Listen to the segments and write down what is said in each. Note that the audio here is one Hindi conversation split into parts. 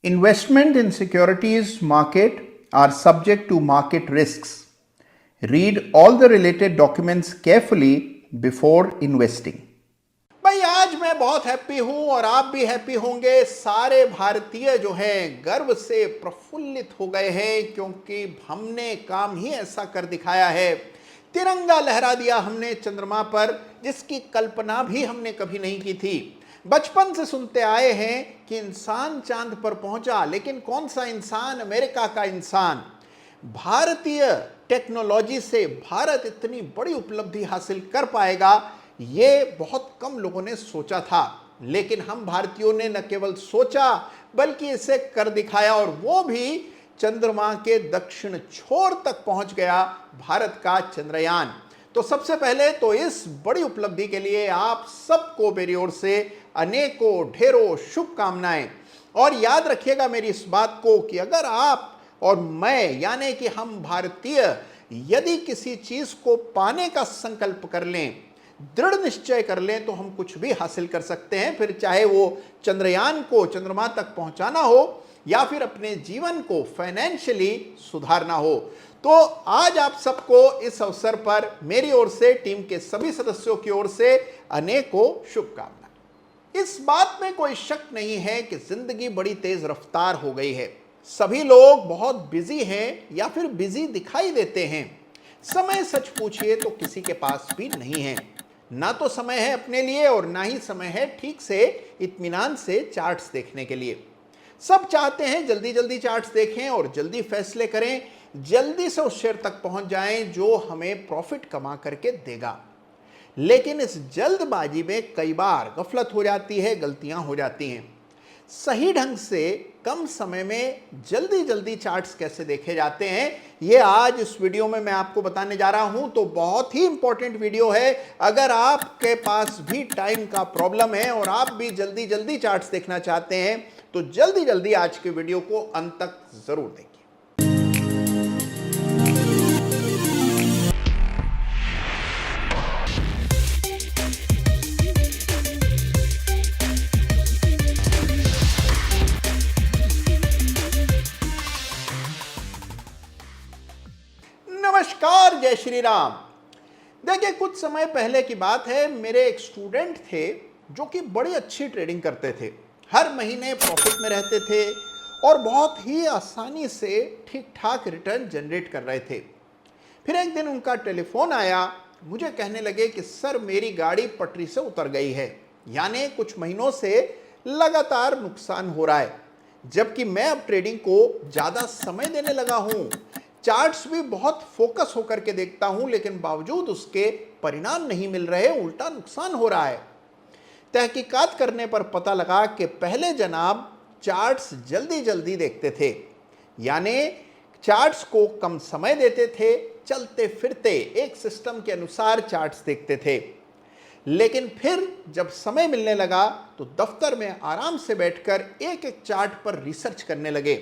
Investment in securities market are subject to market risks. Read all the related documents carefully before investing. भाई आज मैं बहुत हैप्पी हूं और आप भी हैप्पी होंगे। सारे भारतीय जो हैं गर्व से प्रफुल्लित हो गए हैं क्योंकि हमने काम ही ऐसा कर दिखाया है। तिरंगा लहरा दिया हमने चंद्रमा पर, जिसकी कल्पना भी हमने कभी नहीं की थी। बचपन से सुनते आए हैं कि इंसान चांद पर पहुंचा, लेकिन कौन सा इंसान? अमेरिका का इंसान। भारतीय टेक्नोलॉजी से भारत इतनी बड़ी उपलब्धि हासिल कर पाएगा, ये बहुत कम लोगों ने सोचा था। लेकिन हम भारतीयों ने न केवल सोचा बल्कि इसे कर दिखाया, और वो भी चंद्रमा के दक्षिण छोर तक पहुंच गया भारत का चंद्रयान। तो सबसे पहले तो इस बड़ी उपलब्धि के लिए आप सबको मेरी ओर से अनेकों ढेरों शुभकामनाएं। और याद रखिएगा मेरी इस बात को कि अगर आप और मैं, यानी कि हम भारतीय, यदि किसी चीज को पाने का संकल्प कर लें, दृढ़ निश्चय कर लें, तो हम कुछ भी हासिल कर सकते हैं। फिर चाहे वो चंद्रयान को चंद्रमा तक पहुंचाना हो या फिर अपने जीवन को फाइनेंशियली सुधारना हो। तो आज आप सबको इस अवसर पर मेरी ओर से, टीम के सभी सदस्यों की ओर से अनेकों शुभकामनाएं। इस बात में कोई शक नहीं है कि जिंदगी बड़ी तेज रफ्तार हो गई है। सभी लोग बहुत बिजी हैं या फिर बिजी दिखाई देते हैं। समय सच पूछिए तो किसी के पास भी नहीं है। ना तो समय है अपने लिए और ना ही समय है ठीक से इत्मीनान से चार्ट्स देखने के लिए। सब चाहते हैं जल्दी जल्दी चार्ट्स देखें और जल्दी फैसले करें, जल्दी से उस शेयर तक पहुंच जाएं जो हमें प्रॉफिट कमा करके देगा। लेकिन इस जल्दबाजी में कई बार गफलत हो जाती है, गलतियां हो जाती हैं। सही ढंग से कम समय में जल्दी जल्दी चार्ट्स कैसे देखे जाते हैं, ये आज इस वीडियो में मैं आपको बताने जा रहा हूं। तो बहुत ही इंपॉर्टेंट वीडियो है। अगर आपके पास भी टाइम का प्रॉब्लम है और आप भी जल्दी जल्दी चार्ट्स देखना चाहते हैं, तो जल्दी जल्दी आज के वीडियो को अंत तक जरूर देखिए। नमस्कार, जय श्री राम। देखिए, कुछ समय पहले की बात है, मेरे एक स्टूडेंट थे जो कि बड़ी अच्छी ट्रेडिंग करते थे, हर महीने प्रॉफिट में रहते थे और बहुत ही आसानी से ठीक ठाक रिटर्न जनरेट कर रहे थे। फिर एक दिन उनका टेलीफोन आया, मुझे कहने लगे कि सर मेरी गाड़ी पटरी से उतर गई है, यानी कुछ महीनों से लगातार नुकसान हो रहा है, जबकि मैं अब ट्रेडिंग को ज़्यादा समय देने लगा हूँ, चार्ट्स भी बहुत फोकस होकर के देखता हूं, लेकिन बावजूद उसके परिणाम नहीं मिल रहे, उल्टा नुकसान हो रहा है। तहकीकात करने पर पता लगा कि पहले जनाब चार्ट्स जल्दी जल्दी देखते थे, यानी चार्ट्स को कम समय देते थे, चलते फिरते एक सिस्टम के अनुसार चार्ट्स देखते थे। लेकिन फिर जब समय मिलने लगा तो दफ्तर में आराम से बैठकर एक एक चार्ट पर रिसर्च करने लगे।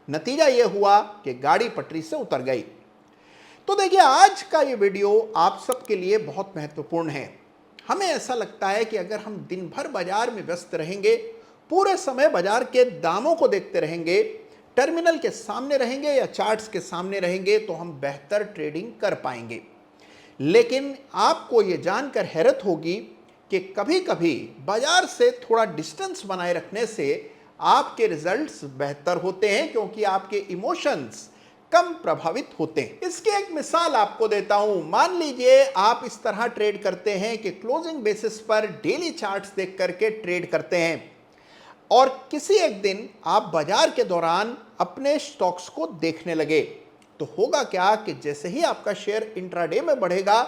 नतीजा यह हुआ कि गाड़ी पटरी से उतर गई। तो देखिए, आज का ये वीडियो आप सबके लिए बहुत महत्वपूर्ण है। हमें ऐसा लगता है कि अगर हम दिन भर बाजार में व्यस्त रहेंगे, पूरे समय बाजार के दामों को देखते रहेंगे, टर्मिनल के सामने रहेंगे या चार्ट्स के सामने रहेंगे, तो हम बेहतर ट्रेडिंग कर पाएंगे। लेकिन आपको ये जानकर हैरत होगी कि कभी कभी बाजार से थोड़ा डिस्टेंस बनाए रखने से आपके रिजल्ट्स बेहतर होते हैं, क्योंकि आपके इमोशंस कम प्रभावित होते हैं। इसकी एक मिसाल आपको देता हूं। मान लीजिए आप इस तरह ट्रेड करते हैं कि क्लोजिंग बेसिस पर डेली चार्ट्स देख करके ट्रेड करते हैं, और किसी एक दिन आप बाजार के दौरान अपने स्टॉक्स को देखने लगे, तो होगा क्या कि जैसे ही आपका शेयर इंट्राडे में बढ़ेगा,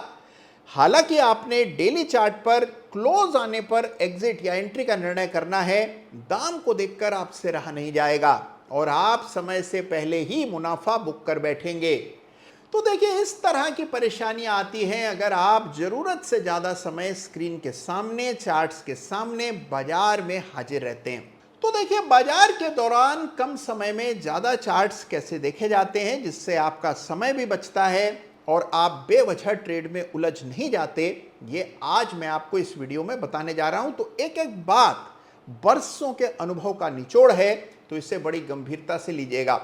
हालांकि आपने डेली चार्ट पर क्लोज आने पर एग्जिट या एंट्री का निर्णय करना है, दाम को देखकर आपसे रहा नहीं जाएगा और आप समय से पहले ही मुनाफा बुक कर बैठेंगे। तो देखिए, इस तरह की परेशानियां आती हैं अगर आप जरूरत से ज्यादा समय स्क्रीन के सामने, चार्ट्स के सामने, बाजार में हाजिर रहते हैं। तो देखिए, बाजार के दौरान कम समय में ज्यादा चार्ट्स कैसे देखे जाते हैं जिससे आपका समय भी बचता है और आप बेवजह ट्रेड में उलझ नहीं जाते, ये आज मैं आपको इस वीडियो में बताने जा रहा हूं। तो एक एक बात बरसों के अनुभव का निचोड़ है, तो इसे बड़ी गंभीरता से लीजिएगा।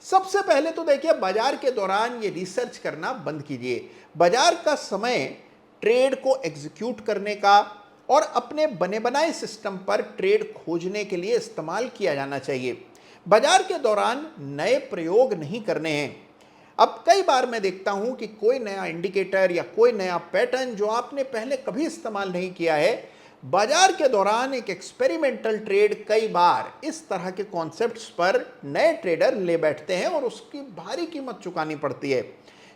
सबसे पहले तो देखिए, बाजार के दौरान ये रिसर्च करना बंद कीजिए। बाजार का समय ट्रेड को एग्जीक्यूट करने का और अपने बने बनाए सिस्टम पर ट्रेड खोजने के लिए इस्तेमाल किया जाना चाहिए। बाजार के दौरान नए प्रयोग नहीं करने हैं। अब कई बार मैं देखता हूं कि कोई नया इंडिकेटर या कोई नया पैटर्न जो आपने पहले कभी इस्तेमाल नहीं किया है, बाजार के दौरान एक एक्सपेरिमेंटल ट्रेड कई बार इस तरह के कॉन्सेप्ट्स पर नए ट्रेडर ले बैठते हैं और उसकी भारी कीमत चुकानी पड़ती है।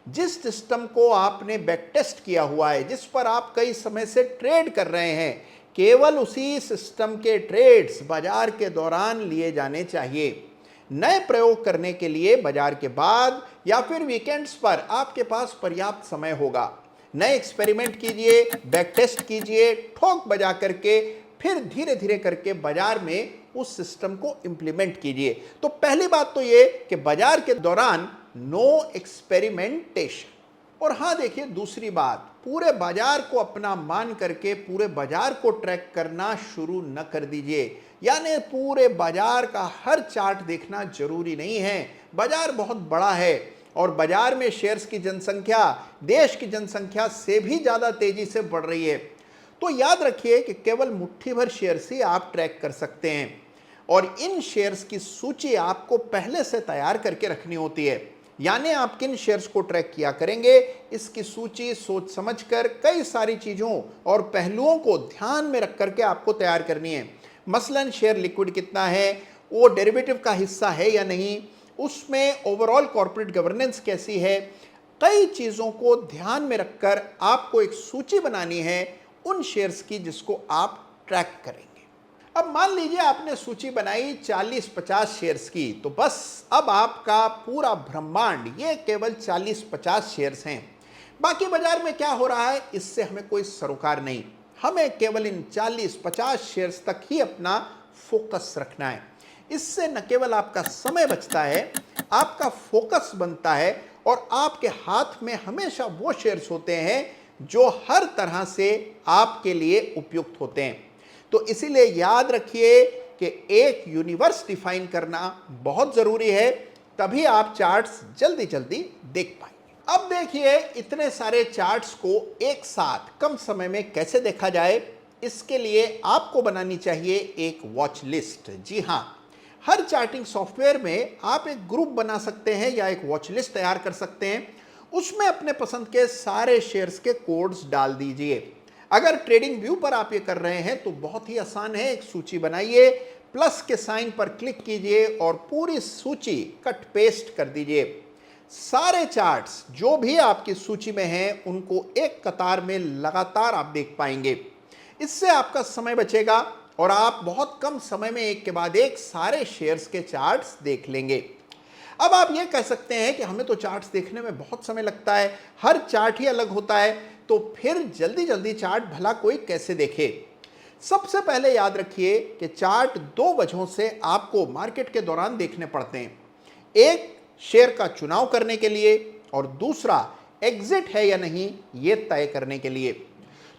जिस सिस्टम को आपने बैक टेस्ट किया हुआ है, जिस पर आप कई समय से ट्रेड कर रहे हैं, केवल उसी सिस्टम के ट्रेड्स बाजार के दौरान लिए जाने चाहिए। नए प्रयोग करने के लिए बाजार के बाद या फिर वीकेंड्स पर आपके पास पर्याप्त समय होगा। नए एक्सपेरिमेंट कीजिए, बैक टेस्ट कीजिए, ठोक बजा करके फिर धीरे धीरे करके बाजार में उस सिस्टम को इंप्लीमेंट कीजिए। तो पहली बात तो ये कि बाजार के दौरान नो एक्सपेरिमेंटेशन। और हाँ देखिए, दूसरी बात, पूरे बाजार को अपना मान करके पूरे बाजार को ट्रैक करना शुरू न कर दीजिए। यानी पूरे बाजार का हर चार्ट देखना जरूरी नहीं है। बाजार बहुत बड़ा है और बाजार में शेयर्स की जनसंख्या देश की जनसंख्या से भी ज्यादा तेजी से बढ़ रही है। तो याद रखिए कि केवल मुट्ठी भर शेयर्स ही आप ट्रैक कर सकते हैं और इन शेयर्स की सूची आपको पहले से तैयार करके रखनी होती है। यानी आप किन शेयर्स को ट्रैक किया करेंगे, इसकी सूची सोच समझकर कई सारी चीजों और पहलुओं को ध्यान में रख करके आपको तैयार करनी है। मसलन शेयर लिक्विड कितना है, वो डेरिवेटिव का हिस्सा है या नहीं, उसमें ओवरऑल कॉर्पोरेट गवर्नेंस कैसी है। कई चीजों को ध्यान में रखकर आपको एक सूची बनानी है उन शेयर्स की जिसको आप ट्रैक करेंगे। अब मान लीजिए आपने सूची बनाई 40-50 शेयर्स की, तो बस अब आपका पूरा ब्रह्मांड ये केवल 40-50 शेयर्स हैं। बाकी बाजार में क्या हो रहा है इससे हमें कोई सरोकार नहीं। हमें केवल इन 40-50 शेयर्स तक ही अपना फोकस रखना है। इससे न केवल आपका समय बचता है, आपका फोकस बनता है और आपके हाथ में हमेशा वो शेयर्स होते हैं जो हर तरह से आपके लिए उपयुक्त होते हैं। तो इसीलिए याद रखिए कि एक यूनिवर्स डिफाइन करना बहुत जरूरी है, तभी आप चार्ट्स जल्दी जल्दी देख पाएंगे। अब देखिए, इतने सारे चार्ट्स को एक साथ कम समय में कैसे देखा जाए, इसके लिए आपको बनानी चाहिए एक वॉच लिस्ट। जी हां, हर चार्टिंग सॉफ्टवेयर में आप एक ग्रुप बना सकते हैं या एक वॉच लिस्ट तैयार कर सकते हैं। उसमें अपने पसंद के सारे शेयर्स के कोड्स डाल दीजिए। अगर ट्रेडिंग व्यू पर आप ये कर रहे हैं तो बहुत ही आसान है, एक सूची बनाइए, प्लस के साइन पर क्लिक कीजिए और पूरी सूची कट पेस्ट कर दीजिए। सारे चार्ट्स जो भी आपकी सूची में हैं उनको एक कतार में लगातार आप देख पाएंगे। इससे आपका समय बचेगा और आप बहुत कम समय में एक के बाद एक सारे शेयर्स के चार्ट्स देख लेंगे। अब आप ये कह सकते हैं कि हमें तो चार्ट्स देखने में बहुत समय लगता है, हर चार्ट ही अलग होता है, तो फिर जल्दी जल्दी चार्ट भला कोई कैसे देखे। सबसे पहले याद रखिए कि चार्ट दो वजहों से आपको मार्केट के दौरान देखने पड़ते हैं। एक, शेयर का चुनाव करने के लिए और दूसरा, एग्जिट है या नहीं ये तय करने के लिए।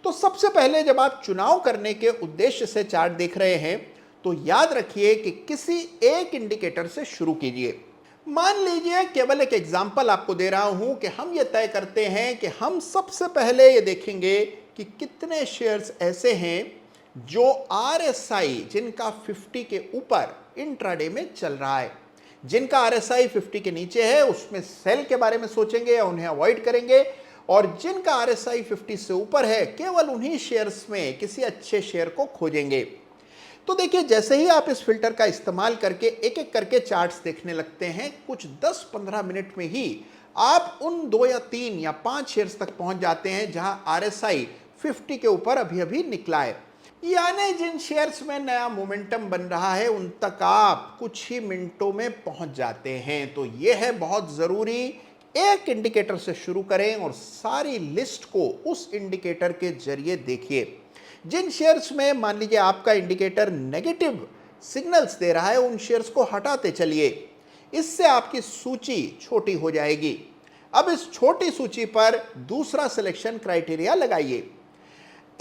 तो सबसे पहले जब आप चुनाव करने के उद्देश्य से चार्ट देख रहे हैं तो याद रखिए कि किसी एक इंडिकेटर से शुरू कीजिए। मान लीजिए, केवल एक एग्जांपल आपको दे रहा हूं कि हम ये तय करते हैं कि हम सबसे पहले ये देखेंगे कि कितने शेयर्स ऐसे हैं जो RSI जिनका 50 के ऊपर इंट्राडे में चल रहा है। जिनका RSI 50 के नीचे है उसमें सेल के बारे में सोचेंगे या उन्हें अवॉइड करेंगे, और जिनका RSI 50 से ऊपर है केवल उन्हीं शेयर्स में किसी अच्छे शेयर को खोजेंगे। तो देखिए, जैसे ही आप इस फिल्टर का इस्तेमाल करके एक एक करके चार्ट्स देखने लगते हैं, कुछ 10-15 मिनट में ही आप उन 2 या 3 या 5 शेयर्स तक पहुंच जाते हैं जहां RSI 50 के ऊपर अभी अभी निकला है। यानी जिन शेयर्स में नया मोमेंटम बन रहा है उन तक आप कुछ ही मिनटों में पहुंच जाते हैं। तो यह है बहुत जरूरी, एक इंडिकेटर से शुरू करें और सारी लिस्ट को उस इंडिकेटर के जरिए देखिए। जिन शेयर्स में मान लीजिए आपका इंडिकेटर नेगेटिव सिग्नल्स दे रहा है उन शेयर्स को हटाते चलिए, इससे आपकी सूची छोटी हो जाएगी। अब इस छोटी सूची पर दूसरा सिलेक्शन क्राइटेरिया लगाइए।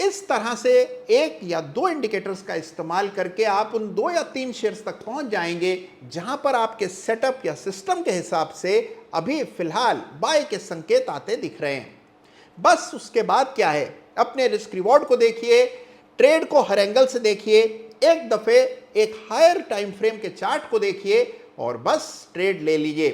इस तरह से एक या दो इंडिकेटर्स का इस्तेमाल करके आप उन 2 या 3 शेयर्स तक पहुंच जाएंगे जहां पर आपके सेटअप या सिस्टम के हिसाब से अभी फिलहाल बाय के संकेत आते दिख रहे हैं। बस उसके बाद क्या है, अपने रिस्क रिवॉर्ड को देखिए, ट्रेड को हर एंगल से देखिए, एक दफे एक हायर टाइम फ्रेम के चार्ट को देखिए और बस ट्रेड ले लीजिए।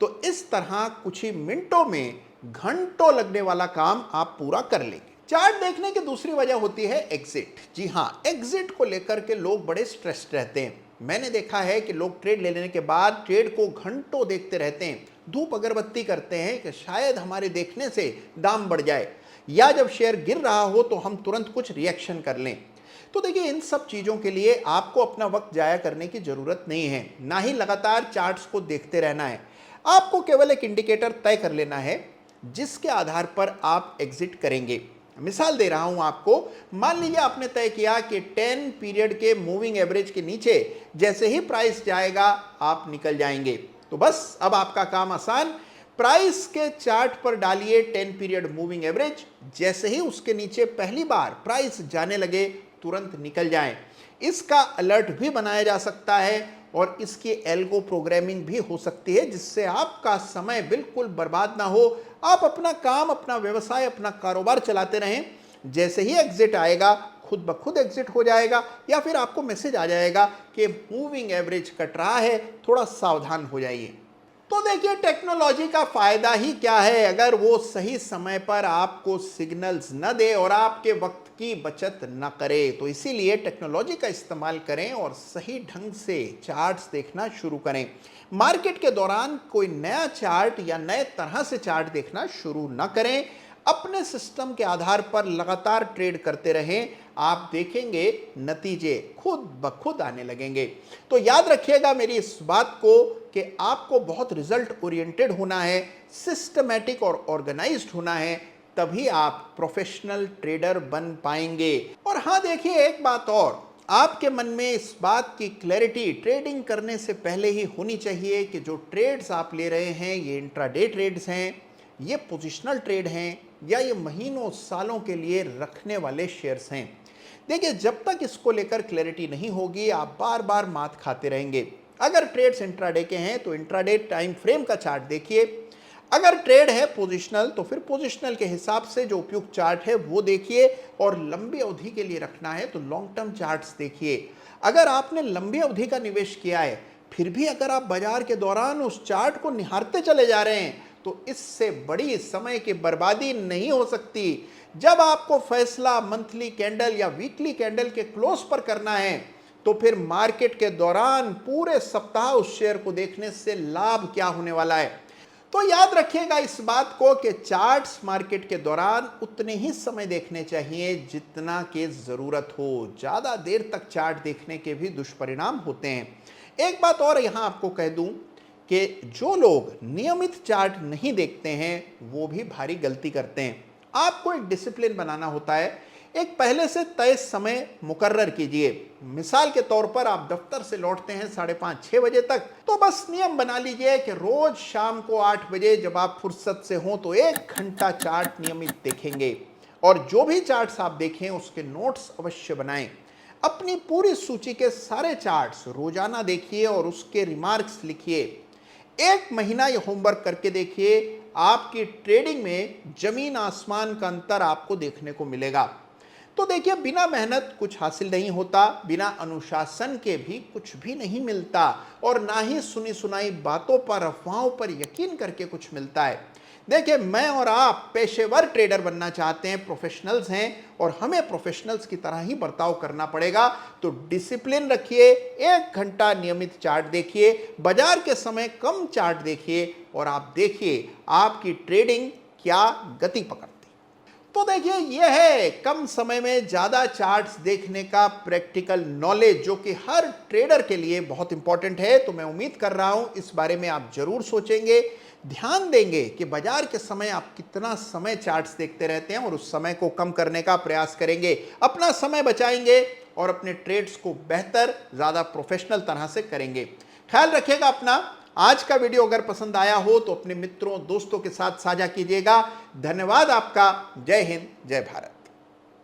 तो इस तरह कुछ ही मिनटों में घंटों लगने वाला काम आप पूरा कर लेंगे। चार्ट देखने की दूसरी वजह होती है एग्जिट। जी हाँ, एग्जिट को लेकर के लोग बड़े स्ट्रेस्ड रहते हैं। मैंने देखा है कि लोग ट्रेड ले लेने के बाद ट्रेड को घंटों देखते रहते हैं, धूप अगरबत्ती करते हैं कि शायद हमारे देखने से दाम बढ़ जाए या जब शेयर गिर रहा हो तो हम तुरंत कुछ रिएक्शन कर लें। तो देखिए, इन सब चीज़ों के लिए आपको अपना वक्त जाया करने की ज़रूरत नहीं है, ना ही लगातार चार्ट्स को देखते रहना है। आपको केवल एक इंडिकेटर तय कर लेना है जिसके आधार पर आप एग्जिट करेंगे। मिसाल दे रहा हूं आपको, मान लीजिए आपने तय किया कि 10 पीरियड के मूविंग एवरेज के नीचे जैसे ही प्राइस जाएगा आप निकल जाएंगे। तो बस अब आपका काम आसान, प्राइस के चार्ट पर डालिए 10 पीरियड मूविंग एवरेज, जैसे ही उसके नीचे पहली बार प्राइस जाने लगे तुरंत निकल जाएं। इसका अलर्ट भी बनाया जा सकता है और इसकी एल्गो प्रोग्रामिंग भी हो सकती है जिससे आपका समय बिल्कुल बर्बाद ना हो, आप अपना काम, अपना व्यवसाय, अपना कारोबार चलाते रहें। जैसे ही एग्जिट आएगा खुद ब खुद एग्जिट हो जाएगा या फिर आपको मैसेज आ जाएगा कि मूविंग एवरेज कट रहा है, थोड़ा सावधान हो जाइए। तो देखिए, टेक्नोलॉजी का फायदा ही क्या है अगर वो सही समय पर आपको सिग्नल्स न दे और आपके वक्त की बचत न करे। तो इसीलिए टेक्नोलॉजी का इस्तेमाल करें और सही ढंग से चार्ट्स देखना शुरू करें। मार्केट के दौरान कोई नया चार्ट या नए तरह से चार्ट देखना शुरू न करें, अपने सिस्टम के आधार पर लगातार ट्रेड करते रहें, आप देखेंगे नतीजे खुद ब खुद आने लगेंगे। तो याद रखिएगा मेरी इस बात को कि आपको बहुत रिजल्ट ओरिएंटेड होना है, सिस्टमैटिक और ऑर्गेनाइज्ड होना है, तभी आप प्रोफेशनल ट्रेडर बन पाएंगे। और हाँ देखिए, एक बात और, आपके मन में इस बात की क्लैरिटी ट्रेडिंग करने से पहले ही होनी चाहिए कि जो ट्रेड्स आप ले रहे हैं ये इंट्राडे ट्रेड्स हैं, ये पोजिशनल ट्रेड हैं या ये महीनों सालों के लिए रखने वाले शेयर्स हैं। देखिए, जब तक इसको लेकर क्लैरिटी नहीं होगी आप बार बार मात खाते रहेंगे। अगर ट्रेड्स इंट्राडे के हैं तो इंट्राडे टाइम फ्रेम का चार्ट देखिए, अगर ट्रेड है पोजिशनल तो फिर पोजिशनल के हिसाब से जो उपयुक्त चार्ट है वो देखिए, और लंबी अवधि के लिए रखना है तो लॉन्ग टर्म चार्ट्स देखिए। अगर आपने लंबी अवधि का निवेश किया है फिर भी अगर आप बाजार के दौरान उस चार्ट को निहारते चले जा रहे हैं तो इससे बड़ी समय की बर्बादी नहीं हो सकती। जब आपको फैसला मंथली कैंडल या वीकली कैंडल के क्लोज पर करना है तो फिर मार्केट के दौरान पूरे सप्ताह उस शेयर को देखने से लाभ क्या होने वाला है। तो याद रखिएगा इस बात को कि चार्ट्स मार्केट के दौरान उतने ही समय देखने चाहिए जितना की जरूरत हो। ज्यादा देर तक चार्ट देखने के भी दुष्परिणाम होते हैं। एक बात और यहां आपको कह दूं कि जो लोग नियमित चार्ट नहीं देखते हैं वो भी भारी गलती करते हैं। आपको एक डिसिप्लिन बनाना होता है, एक पहले से तय समय मुकर्रर कीजिए। मिसाल के तौर पर आप दफ्तर से लौटते हैं 5:30-6 बजे तक, तो बस नियम बना लीजिए कि रोज शाम को 8 बजे जब आप फुर्सत से हों तो 1 घंटा चार्ट नियमित देखेंगे और जो भी चार्ट्स आप देखें उसके नोट्स अवश्य बनाएं। अपनी पूरी सूची के सारे चार्ट्स रोजाना देखिए और उसके रिमार्क्स लिखिए। 1 महीना ये होमवर्क करके देखिए, आपकी ट्रेडिंग में जमीन आसमान का अंतर आपको देखने को मिलेगा। तो देखिए, बिना मेहनत कुछ हासिल नहीं होता, बिना अनुशासन के भी कुछ भी नहीं मिलता और ना ही सुनी सुनाई बातों पर, अफवाहों पर यकीन करके कुछ मिलता है। देखिए, मैं और आप पेशेवर ट्रेडर बनना चाहते हैं, प्रोफेशनल्स हैं और हमें प्रोफेशनल्स की तरह ही बर्ताव करना पड़ेगा। तो डिसिप्लिन रखिए, 1 घंटा नियमित चार्ट देखिए, बाजार के समय कम चार्ट देखिए और आप देखिए आपकी ट्रेडिंग क्या गति पकड़ती। तो देखिए, यह है कम समय में ज्यादा चार्ट्स देखने का प्रैक्टिकल नॉलेज जो कि हर ट्रेडर के लिए बहुत इंपॉर्टेंट है। तो मैं उम्मीद कर रहा हूं इस बारे में आप जरूर सोचेंगे, ध्यान देंगे कि बाजार के समय आप कितना समय चार्ट्स देखते रहते हैं और उस समय को कम करने का प्रयास करेंगे, अपना समय बचाएंगे और अपने ट्रेड्स को बेहतर, ज्यादा प्रोफेशनल तरह से करेंगे। ख्याल रखिएगा अपना। आज का वीडियो अगर पसंद आया हो तो अपने मित्रों, दोस्तों के साथ साझा कीजिएगा। धन्यवाद आपका। जय हिंद, जय भारत।